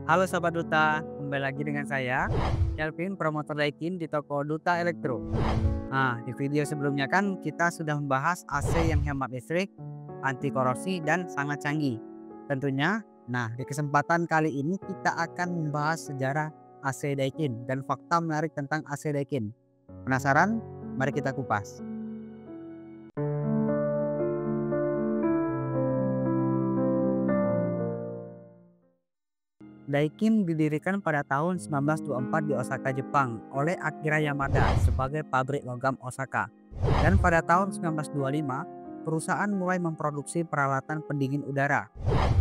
Halo Sobat Duta, kembali lagi dengan saya, Kelvin, promotor Daikin di toko Duta Elektro. Nah, di video sebelumnya kan kita sudah membahas AC yang hemat listrik, anti korosi, dan sangat canggih. Tentunya, nah di kesempatan kali ini kita akan membahas sejarah AC Daikin dan fakta menarik tentang AC Daikin. Penasaran? Mari kita kupas. Daikin didirikan pada tahun 1924 di Osaka, Jepang oleh Akira Yamada sebagai pabrik logam Osaka. Dan pada tahun 1925, perusahaan mulai memproduksi peralatan pendingin udara.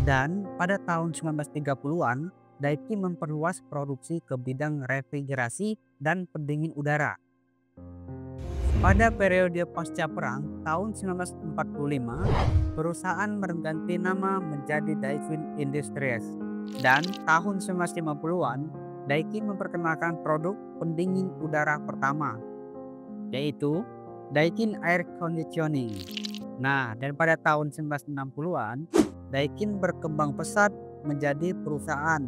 Dan pada tahun 1930-an, Daikin memperluas produksi ke bidang refrigerasi dan pendingin udara. Pada periode pasca perang tahun 1945, perusahaan berganti nama menjadi Daikin Industries. Dan tahun 1950-an, Daikin memperkenalkan produk pendingin udara pertama, yaitu Daikin Air Conditioning. Nah, dan pada tahun 1960-an, Daikin berkembang pesat menjadi perusahaan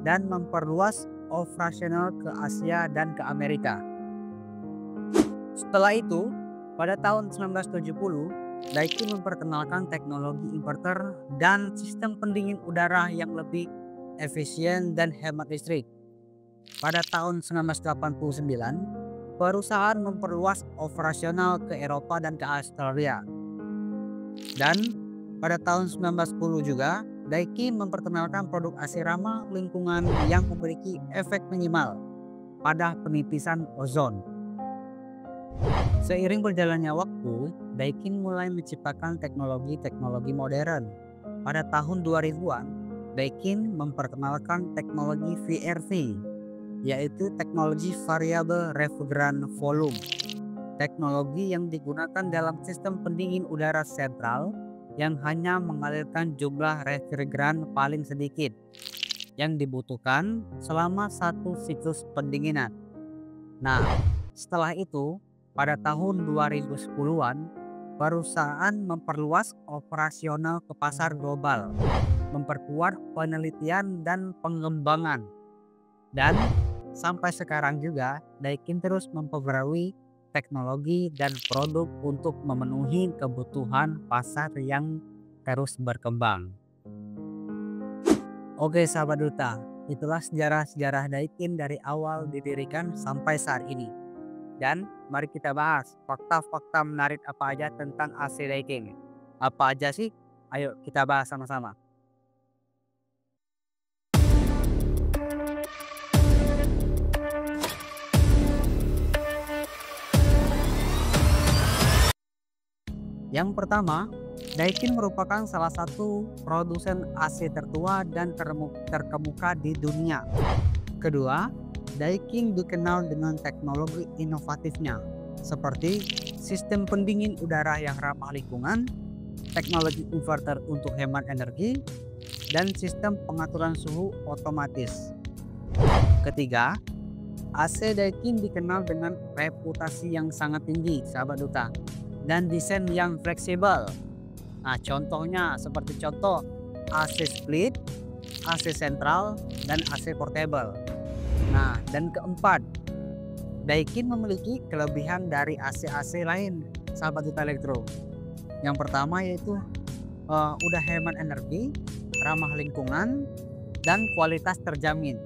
dan memperluas operasional ke Asia dan ke Amerika. Setelah itu, pada tahun 1970, Daikin memperkenalkan teknologi inverter dan sistem pendingin udara yang lebih efisien dan hemat listrik. Pada tahun 1989, perusahaan memperluas operasional ke Eropa dan ke Australia. Dan pada tahun 1910 juga, Daikin memperkenalkan produk AC ramah lingkungan yang memiliki efek minimal pada penipisan ozon. Seiring berjalannya waktu, Daikin mulai menciptakan teknologi-teknologi modern. Pada tahun 2000-an, Daikin memperkenalkan teknologi VRV, yaitu teknologi variable refrigerant volume. Teknologi yang digunakan dalam sistem pendingin udara sentral yang hanya mengalirkan jumlah refrigeran paling sedikit yang dibutuhkan selama satu siklus pendinginan. Nah, setelah itu, pada tahun 2010-an, perusahaan memperluas operasional ke pasar global, memperkuat penelitian dan pengembangan. Dan sampai sekarang juga, Daikin terus memperbarui teknologi dan produk untuk memenuhi kebutuhan pasar yang terus berkembang. Oke sahabat Duta, itulah sejarah-sejarah Daikin dari awal didirikan sampai saat ini. Dan mari kita bahas fakta-fakta menarik apa aja tentang AC Daikin. Apa aja sih? Ayo kita bahas sama-sama. Yang pertama, Daikin merupakan salah satu produsen AC tertua dan terkemuka di dunia. Kedua, Daikin dikenal dengan teknologi inovatifnya, seperti sistem pendingin udara yang ramah lingkungan, teknologi inverter untuk hemat energi, dan sistem pengaturan suhu otomatis. Ketiga, AC Daikin dikenal dengan reputasi yang sangat tinggi, sahabat Duta, dan desain yang fleksibel. Nah, contohnya seperti contoh AC split, AC sentral, dan AC portable. Nah, dan keempat, Daikin memiliki kelebihan dari AC-AC lain, sahabat Duta Elektro. Yang pertama yaitu udah hemat energi, ramah lingkungan, dan kualitas terjamin.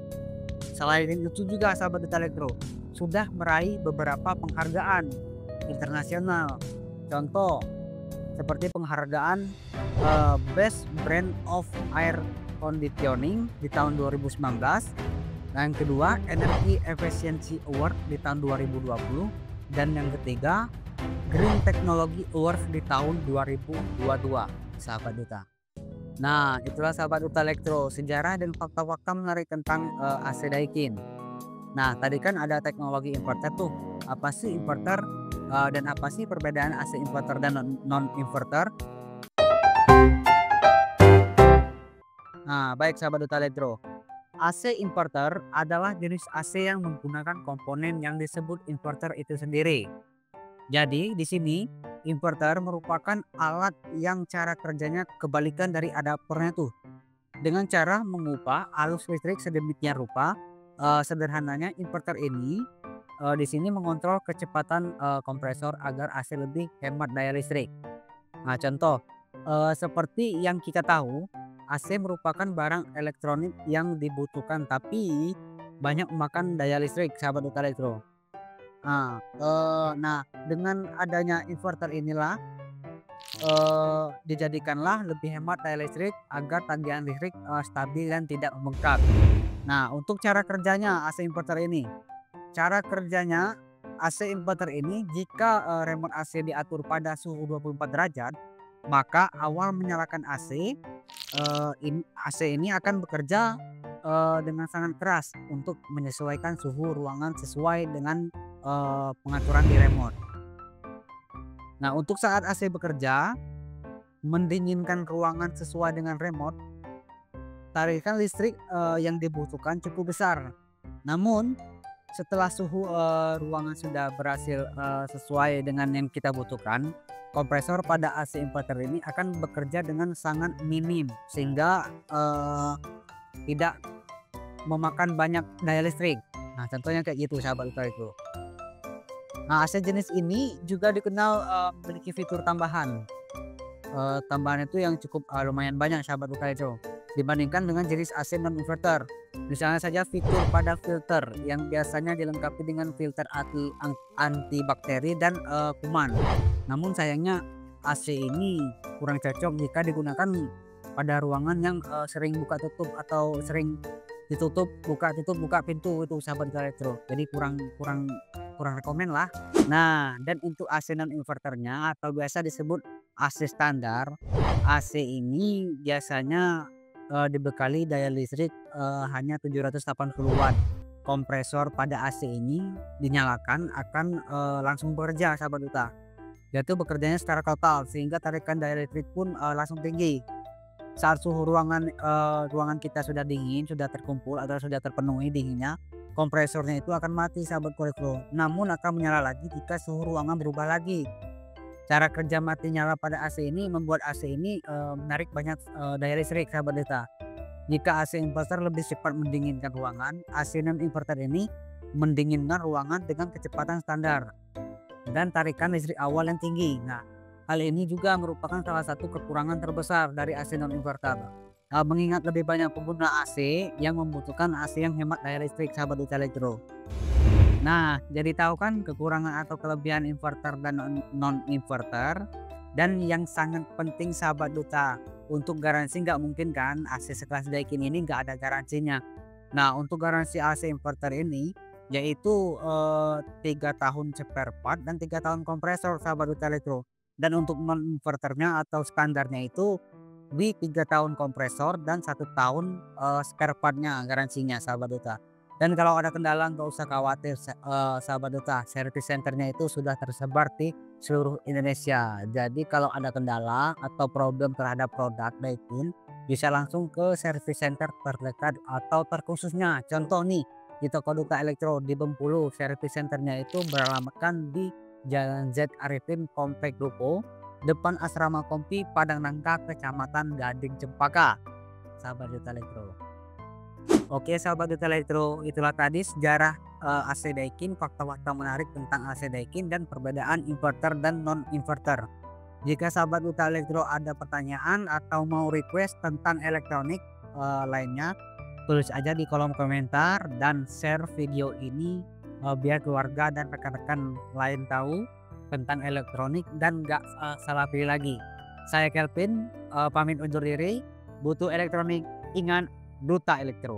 Selain itu juga sahabat Duta Elektro sudah meraih beberapa penghargaan internasional. Contoh seperti penghargaan Best Brand of Air Conditioning di tahun 2019. Yang kedua, Energy Efficiency Award di tahun 2020. Dan yang ketiga, Green Technology Award di tahun 2022, sahabat Duta. Nah, itulah sahabat Duta Elektro, sejarah dan fakta-fakta menarik tentang AC Daikin. Nah, tadi kan ada teknologi inverter tuh. Apa sih inverter dan apa sih perbedaan AC inverter dan non-inverter? Nah, baik sahabat Duta Elektro. AC inverter adalah jenis AC yang menggunakan komponen yang disebut inverter itu sendiri. Jadi di sini inverter merupakan alat yang cara kerjanya kebalikan dari adapternya tuh. dengan cara mengubah arus listrik sedemikian rupa. Sederhananya inverter ini di sini mengontrol kecepatan kompresor agar AC lebih hemat daya listrik. Nah, contoh seperti yang kita tahu, AC merupakan barang elektronik yang dibutuhkan tapi banyak memakan daya listrik, sahabat Duta Elektro. Nah, dengan adanya inverter inilah dijadikanlah lebih hemat daya listrik agar tagihan listrik stabil dan tidak membengkak. Nah, untuk cara kerjanya AC inverter ini. Cara kerjanya AC inverter ini jika remote AC diatur pada suhu 24 derajat, maka awal menyalakan AC, AC ini akan bekerja dengan sangat keras untuk menyesuaikan suhu ruangan sesuai dengan pengaturan di remote. Nah, untuk saat AC bekerja, mendinginkan ruangan sesuai dengan remote, tarikan listrik yang dibutuhkan cukup besar. Namun, setelah suhu ruangan sudah berhasil sesuai dengan yang kita butuhkan, kompresor pada AC inverter ini akan bekerja dengan sangat minim sehingga tidak memakan banyak daya listrik. Nah, contohnya kayak gitu, sahabat Duta Elektro. Nah, AC jenis ini juga dikenal memiliki fitur tambahan. Tambahan itu yang cukup lumayan banyak, sahabat Duta Elektro, dibandingkan dengan jenis AC non inverter. Misalnya saja fitur pada filter yang biasanya dilengkapi dengan filter antibakteri dan kuman. Namun sayangnya AC ini kurang cocok jika digunakan pada ruangan yang sering buka tutup atau sering ditutup buka pintu itu, sahabat Elektro. Jadi kurang rekomen lah. Nah, dan untuk AC non inverternya atau biasa disebut AC standar, AC ini biasanya dibekali daya listrik hanya 780 watt. Kompresor pada AC ini dinyalakan akan langsung bekerja, sahabat Duta, yaitu bekerjanya secara total sehingga tarikan daya listrik pun langsung tinggi. Saat suhu ruangan kita sudah dingin, sudah terkumpul atau sudah terpenuhi dinginnya, kompresornya itu akan mati, sahabat Elektro. Namun akan menyala lagi jika suhu ruangan berubah lagi. Cara kerja mati nyala pada AC ini membuat AC ini menarik banyak daya listrik, sahabat Duta. Jika AC inverter lebih cepat mendinginkan ruangan, AC non inverter ini mendinginkan ruangan dengan kecepatan standar dan tarikan listrik awal yang tinggi. Nah, hal ini juga merupakan salah satu kekurangan terbesar dari AC non inverter. Mengingat lebih banyak pengguna AC yang membutuhkan AC yang hemat daya listrik, sahabat Duta Elektro. Nah, jadi tahu kan kekurangan atau kelebihan inverter dan non inverter. Dan yang sangat penting, sahabat Duta, untuk garansi nggak mungkin kan AC sekelas Daikin ini nggak ada garansinya. Nah, untuk garansi AC inverter ini yaitu 3 tahun spare part dan 3 tahun kompresor, sahabat Duta Elektro. Dan untuk non inverternya atau standarnya itu di 3 tahun kompresor dan 1 tahun spare partnya garansinya, sahabat Duta. Dan kalau ada kendala nggak usah khawatir, sahabat Duta, service centernya itu sudah tersebar di seluruh Indonesia. Jadi kalau ada kendala atau problem terhadap produk Daikin, bisa langsung ke service center terdekat atau terkhususnya. Contoh nih, di toko Duta Elektro di Bengkulu, service centernya itu beralamatkan di Jalan Z Arifin Komplek Ruko, depan Asrama Kompi Padang Nangka, Kecamatan Gading Cempaka, sahabat Duta Elektro. Oke, sahabat Duta Elektro, itulah tadi sejarah AC Daikin, fakta-fakta menarik tentang AC Daikin dan perbedaan inverter dan non inverter. Jika sahabat Duta Elektro ada pertanyaan atau mau request tentang elektronik lainnya, tulis aja di kolom komentar dan share video ini biar keluarga dan rekan-rekan lain tahu tentang elektronik dan gak salah pilih lagi. Saya Kelvin pamit undur diri. Butuh elektronik, ingat Duta Elektro.